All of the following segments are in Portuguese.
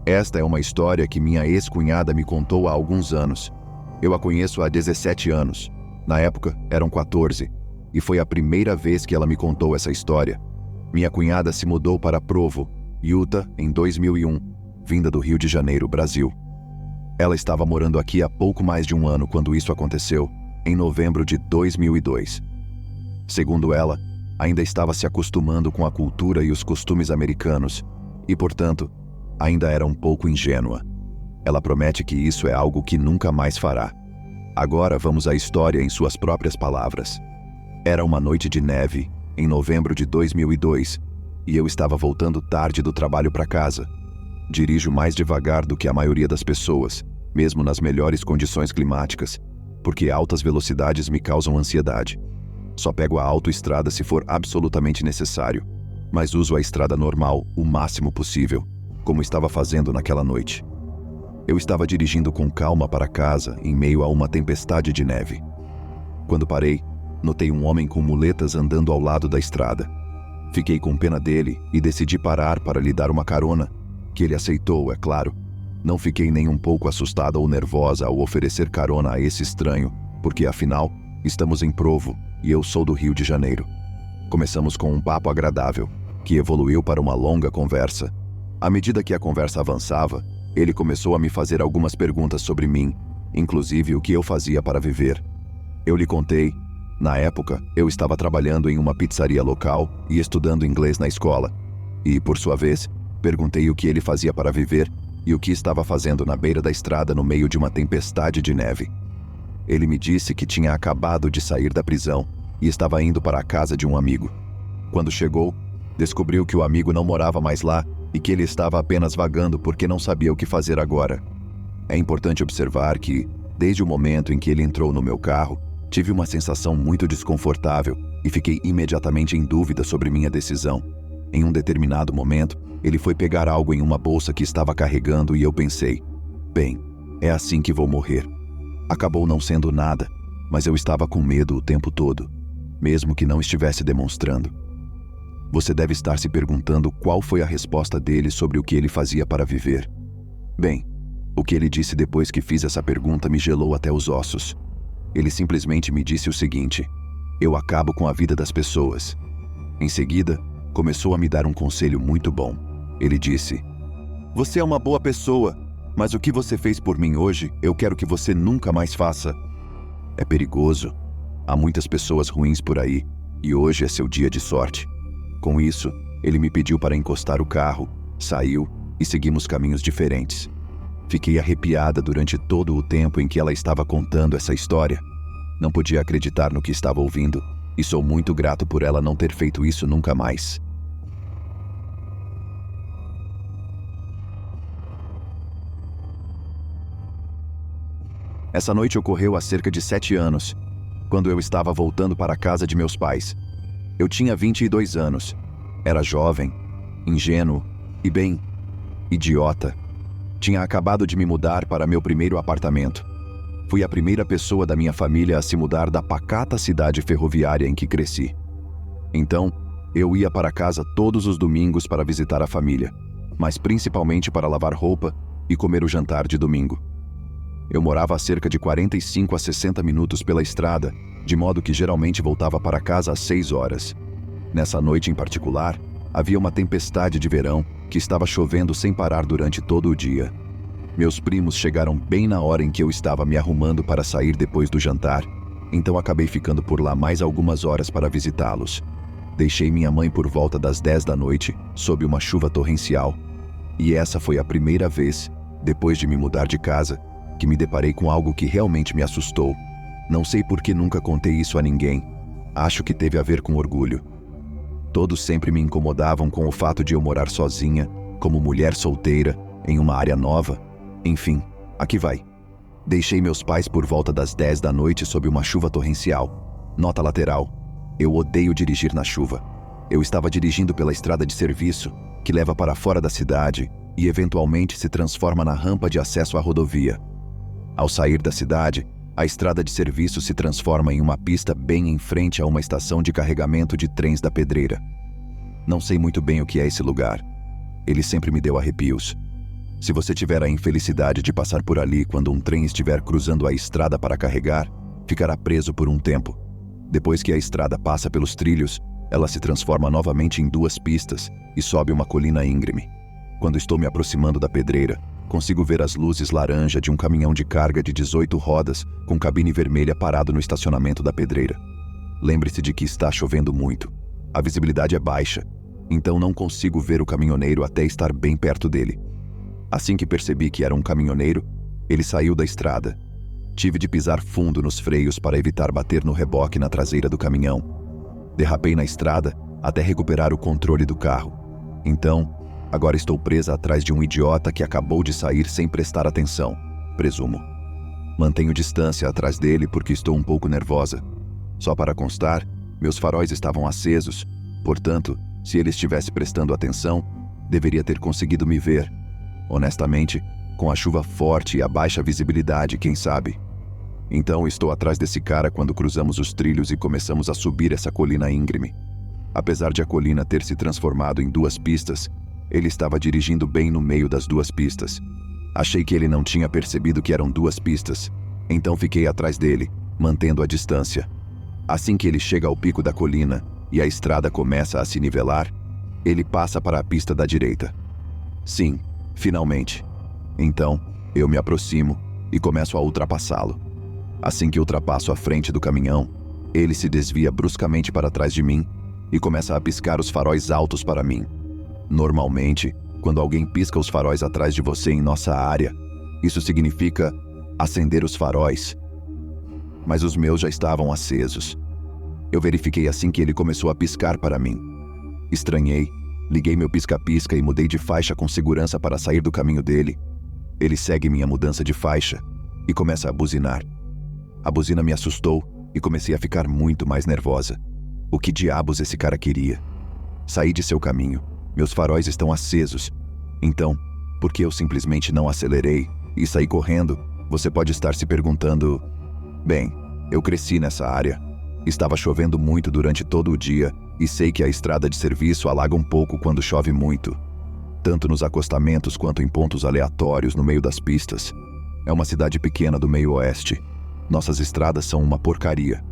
Esta é uma história que minha ex-cunhada me contou há alguns anos. Eu a conheço há 17 anos. Na época, eram 14. E foi a primeira vez que ela me contou essa história. Minha cunhada se mudou para Provo, Utah, em 2001, vinda do Rio de Janeiro, Brasil. Ela estava morando aqui há pouco mais de um ano quando isso aconteceu, em novembro de 2002. Segundo ela, ainda estava se acostumando com a cultura e os costumes americanos e, portanto, ainda era um pouco ingênua. Ela promete que isso é algo que nunca mais fará. Agora vamos à história em suas próprias palavras. Era uma noite de neve, em novembro de 2002, e eu estava voltando tarde do trabalho para casa. Dirijo mais devagar do que a maioria das pessoas, mesmo nas melhores condições climáticas, porque altas velocidades me causam ansiedade. Só pego a autoestrada se for absolutamente necessário, mas uso a estrada normal o máximo possível, como estava fazendo naquela noite. Eu estava dirigindo com calma para casa em meio a uma tempestade de neve. Quando parei, notei um homem com muletas andando ao lado da estrada. Fiquei com pena dele e decidi parar para lhe dar uma carona, que ele aceitou, é claro. Não fiquei nem um pouco assustada ou nervosa ao oferecer carona a esse estranho, porque afinal, estamos em Provo e eu sou do Rio de Janeiro. Começamos com um papo agradável, que evoluiu para uma longa conversa. À medida que a conversa avançava, ele começou a me fazer algumas perguntas sobre mim, inclusive o que eu fazia para viver. Eu lhe contei. Na época, eu estava trabalhando em uma pizzaria local e estudando inglês na escola. E, por sua vez, perguntei o que ele fazia para viver e o que estava fazendo na beira da estrada no meio de uma tempestade de neve. Ele me disse que tinha acabado de sair da prisão e estava indo para a casa de um amigo. Quando chegou, descobriu que o amigo não morava mais lá e que ele estava apenas vagando porque não sabia o que fazer agora. É importante observar que, desde o momento em que ele entrou no meu carro, tive uma sensação muito desconfortável e fiquei imediatamente em dúvida sobre minha decisão. Em um determinado momento, ele foi pegar algo em uma bolsa que estava carregando e eu pensei, bem, é assim que vou morrer. Acabou não sendo nada, mas eu estava com medo o tempo todo, mesmo que não estivesse demonstrando. Você deve estar se perguntando qual foi a resposta dele sobre o que ele fazia para viver. Bem, o que ele disse depois que fiz essa pergunta me gelou até os ossos. Ele simplesmente me disse o seguinte: eu acabo com a vida das pessoas. Em seguida, começou a me dar um conselho muito bom. Ele disse: você é uma boa pessoa, mas o que você fez por mim hoje, eu quero que você nunca mais faça. É perigoso. Há muitas pessoas ruins por aí, e hoje é seu dia de sorte. Com isso, ele me pediu para encostar o carro, saiu e seguimos caminhos diferentes. Fiquei arrepiada durante todo o tempo em que ela estava contando essa história. Não podia acreditar no que estava ouvindo, e sou muito grato por ela não ter feito isso nunca mais. Essa noite ocorreu há cerca de 7 anos, quando eu estava voltando para a casa de meus pais. Eu tinha 22 anos. Era jovem, ingênuo e, bem, idiota. Tinha acabado de me mudar para meu primeiro apartamento. Fui a primeira pessoa da minha família a se mudar da pacata cidade ferroviária em que cresci. Então, eu ia para casa todos os domingos para visitar a família, mas principalmente para lavar roupa e comer o jantar de domingo. Eu morava a cerca de 45 a 60 minutos pela estrada, de modo que geralmente voltava para casa às 6 horas. Nessa noite em particular, havia uma tempestade de verão que estava chovendo sem parar durante todo o dia. Meus primos chegaram bem na hora em que eu estava me arrumando para sair depois do jantar, então acabei ficando por lá mais algumas horas para visitá-los. Deixei minha mãe por volta das 10 da noite, sob uma chuva torrencial. E essa foi a primeira vez, depois de me mudar de casa, que me deparei com algo que realmente me assustou. Não sei por que nunca contei isso a ninguém. Acho que teve a ver com orgulho. Todos sempre me incomodavam com o fato de eu morar sozinha, como mulher solteira, em uma área nova. Enfim, aqui vai. Deixei meus pais por volta das 10 da noite sob uma chuva torrencial. Nota lateral: eu odeio dirigir na chuva. Eu estava dirigindo pela estrada de serviço, que leva para fora da cidade e eventualmente se transforma na rampa de acesso à rodovia. Ao sair da cidade, a estrada de serviço se transforma em uma pista bem em frente a uma estação de carregamento de trens da Pedreira. Não sei muito bem o que é esse lugar. Ele sempre me deu arrepios. Se você tiver a infelicidade de passar por ali quando um trem estiver cruzando a estrada para carregar, ficará preso por um tempo. Depois que a estrada passa pelos trilhos, ela se transforma novamente em 2 pistas e sobe uma colina íngreme. Quando estou me aproximando da pedreira, consigo ver as luzes laranja de um caminhão de carga de 18 rodas com cabine vermelha parado no estacionamento da pedreira. Lembre-se de que está chovendo muito. A visibilidade é baixa, então não consigo ver o caminhoneiro até estar bem perto dele. Assim que percebi que era um caminhoneiro, ele saiu da estrada. Tive de pisar fundo nos freios para evitar bater no reboque na traseira do caminhão. Derrapei na estrada até recuperar o controle do carro. Então, agora estou presa atrás de um idiota que acabou de sair sem prestar atenção, presumo. Mantenho distância atrás dele porque estou um pouco nervosa. Só para constar, meus faróis estavam acesos, portanto, se ele estivesse prestando atenção, deveria ter conseguido me ver. Honestamente, com a chuva forte e a baixa visibilidade, quem sabe? Então estou atrás desse cara quando cruzamos os trilhos e começamos a subir essa colina íngreme. Apesar de a colina ter se transformado em 2 pistas, ele estava dirigindo bem no meio das 2 pistas. Achei que ele não tinha percebido que eram 2 pistas, então fiquei atrás dele, mantendo a distância. Assim que ele chega ao pico da colina e a estrada começa a se nivelar, ele passa para a pista da direita. Sim, finalmente. Então, eu me aproximo e começo a ultrapassá-lo. Assim que ultrapasso a frente do caminhão, ele se desvia bruscamente para trás de mim e começa a piscar os faróis altos para mim. Normalmente, quando alguém pisca os faróis atrás de você em nossa área, isso significa acender os faróis. Mas os meus já estavam acesos. Eu verifiquei assim que ele começou a piscar para mim. Estranhei, liguei meu pisca-pisca e mudei de faixa com segurança para sair do caminho dele. Ele segue minha mudança de faixa e começa a buzinar. A buzina me assustou e comecei a ficar muito mais nervosa. O que diabos esse cara queria? Saí de seu caminho. Meus faróis estão acesos. Então, por que eu simplesmente não acelerei e saí correndo? Você pode estar se perguntando... Bem, eu cresci nessa área. Estava chovendo muito durante todo o dia e sei que a estrada de serviço alaga um pouco quando chove muito. Tanto nos acostamentos quanto em pontos aleatórios no meio das pistas. É uma cidade pequena do meio oeste. Nossas estradas são uma porcaria.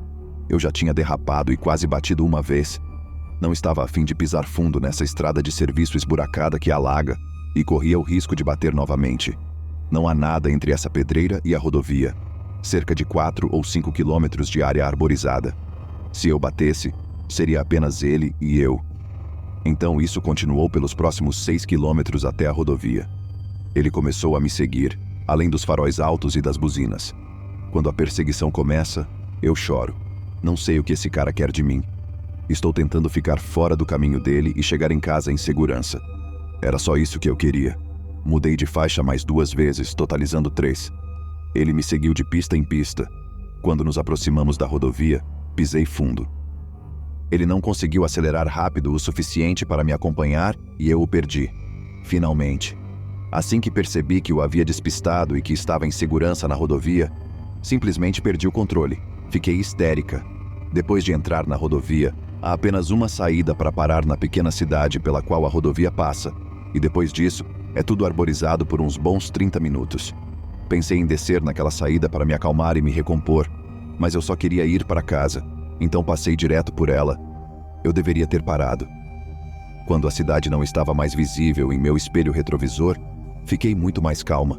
Eu já tinha derrapado e quase batido uma vez. Não estava a fim de pisar fundo nessa estrada de serviço esburacada que alaga e corria o risco de bater novamente. Não há nada entre essa pedreira e a rodovia. Cerca de 4 ou 5 quilômetros de área arborizada. Se eu batesse, seria apenas ele e eu. Então isso continuou pelos próximos 6 quilômetros até a rodovia. Ele começou a me seguir, além dos faróis altos e das buzinas. Quando a perseguição começa, eu choro. Não sei o que esse cara quer de mim. Estou tentando ficar fora do caminho dele e chegar em casa em segurança. Era só isso que eu queria. Mudei de faixa mais 2 vezes, totalizando 3. Ele me seguiu de pista em pista. Quando nos aproximamos da rodovia, pisei fundo. Ele não conseguiu acelerar rápido o suficiente para me acompanhar e eu o perdi. Finalmente. Assim que percebi que o havia despistado e que estava em segurança na rodovia, simplesmente perdi o controle. Fiquei histérica. Depois de entrar na rodovia, há apenas uma saída para parar na pequena cidade pela qual a rodovia passa, e depois disso, é tudo arborizado por uns bons 30 minutos. Pensei em descer naquela saída para me acalmar e me recompor, mas eu só queria ir para casa, então passei direto por ela. Eu deveria ter parado. Quando a cidade não estava mais visível em meu espelho retrovisor, fiquei muito mais calma.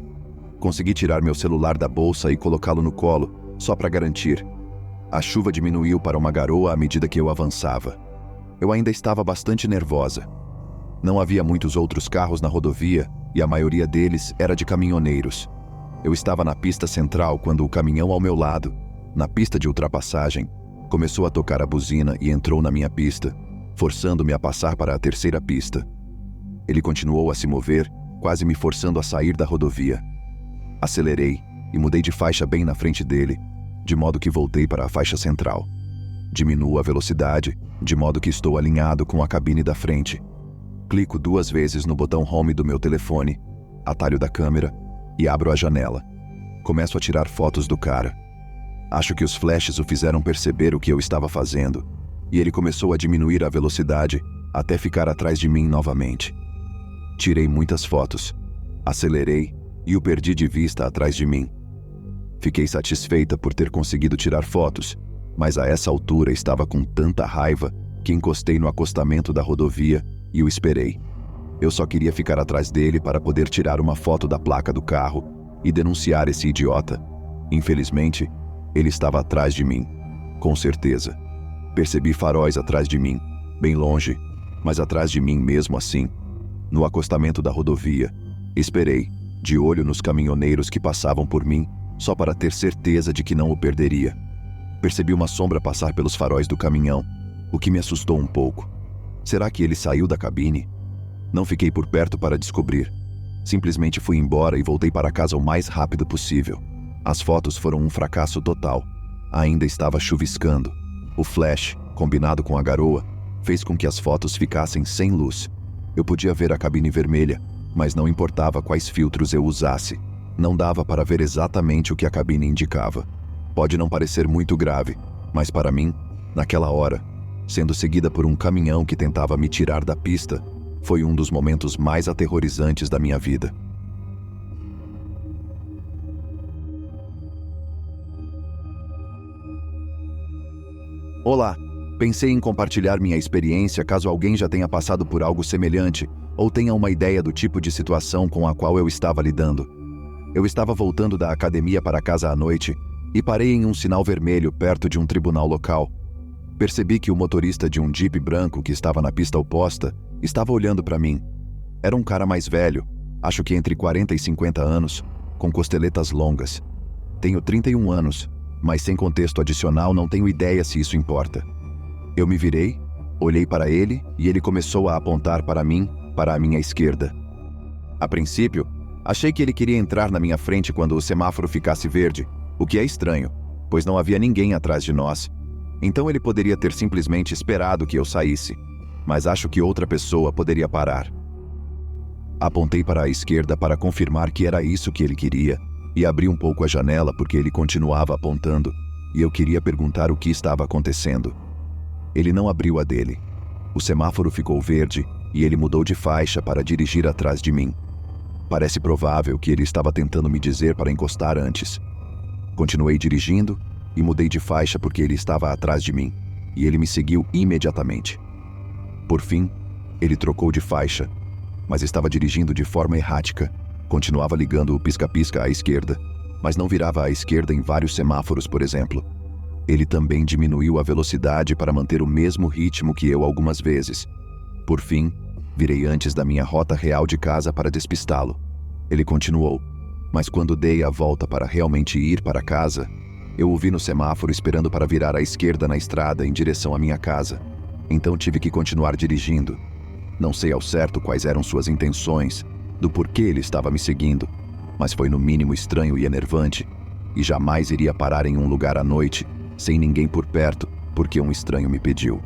Consegui tirar meu celular da bolsa e colocá-lo no colo, só para garantir. A chuva diminuiu para uma garoa à medida que eu avançava. Eu ainda estava bastante nervosa. Não havia muitos outros carros na rodovia e a maioria deles era de caminhoneiros. Eu estava na pista central quando o caminhão ao meu lado, na pista de ultrapassagem, começou a tocar a buzina e entrou na minha pista, forçando-me a passar para a terceira pista. Ele continuou a se mover, quase me forçando a sair da rodovia. Acelerei e mudei de faixa bem na frente dele, de modo que voltei para a faixa central. Diminuo a velocidade, de modo que estou alinhado com a cabine da frente. Clico 2 vezes no botão home do meu telefone, atalho da câmera, e abro a janela. Começo a tirar fotos do cara. Acho que os flashes o fizeram perceber o que eu estava fazendo, e ele começou a diminuir a velocidade até ficar atrás de mim novamente. Tirei muitas fotos. Acelerei e o perdi de vista atrás de mim. Fiquei satisfeita por ter conseguido tirar fotos, mas a essa altura estava com tanta raiva que encostei no acostamento da rodovia e o esperei. Eu só queria ficar atrás dele para poder tirar uma foto da placa do carro e denunciar esse idiota. Infelizmente, ele estava atrás de mim, com certeza. Percebi faróis atrás de mim, bem longe, mas atrás de mim mesmo assim. No acostamento da rodovia, esperei, de olho nos caminhoneiros que passavam por mim, só para ter certeza de que não o perderia. Percebi uma sombra passar pelos faróis do caminhão, o que me assustou um pouco. Será que ele saiu da cabine? Não fiquei por perto para descobrir. Simplesmente fui embora e voltei para casa o mais rápido possível. As fotos foram um fracasso total. Ainda estava chuviscando. O flash, combinado com a garoa, fez com que as fotos ficassem sem luz. Eu podia ver a cabine vermelha, mas não importava quais filtros eu usasse. Não dava para ver exatamente o que a cabine indicava. Pode não parecer muito grave, mas para mim, naquela hora, sendo seguida por um caminhão que tentava me tirar da pista, foi um dos momentos mais aterrorizantes da minha vida. Olá, pensei em compartilhar minha experiência caso alguém já tenha passado por algo semelhante ou tenha uma ideia do tipo de situação com a qual eu estava lidando. Eu estava voltando da academia para casa à noite e parei em um sinal vermelho perto de um tribunal local. Percebi que o motorista de um Jeep branco que estava na pista oposta estava olhando para mim. Era um cara mais velho, acho que entre 40 e 50 anos, com costeletas longas. Tenho 31 anos, mas sem contexto adicional não tenho ideia se isso importa. Eu me virei, olhei para ele e ele começou a apontar para mim, para a minha esquerda. A princípio, achei que ele queria entrar na minha frente quando o semáforo ficasse verde, o que é estranho, pois não havia ninguém atrás de nós. Então ele poderia ter simplesmente esperado que eu saísse, mas acho que outra pessoa poderia parar. Apontei para a esquerda para confirmar que era isso que ele queria e abri um pouco a janela porque ele continuava apontando e eu queria perguntar o que estava acontecendo. Ele não abriu a dele. O semáforo ficou verde e ele mudou de faixa para dirigir atrás de mim. Parece provável que ele estava tentando me dizer para encostar antes. Continuei dirigindo e mudei de faixa porque ele estava atrás de mim, e ele me seguiu imediatamente. Por fim, ele trocou de faixa, mas estava dirigindo de forma errática. Continuava ligando o pisca-pisca à esquerda, mas não virava à esquerda em vários semáforos, por exemplo. Ele também diminuiu a velocidade para manter o mesmo ritmo que eu algumas vezes. Por fim, virei antes da minha rota real de casa para despistá-lo. Ele continuou, mas quando dei a volta para realmente ir para casa, eu o vi no semáforo esperando para virar à esquerda na estrada em direção à minha casa. Então tive que continuar dirigindo. Não sei ao certo quais eram suas intenções, do porquê ele estava me seguindo, mas foi no mínimo estranho e enervante, e jamais iria parar em um lugar à noite, sem ninguém por perto, porque um estranho me pediu.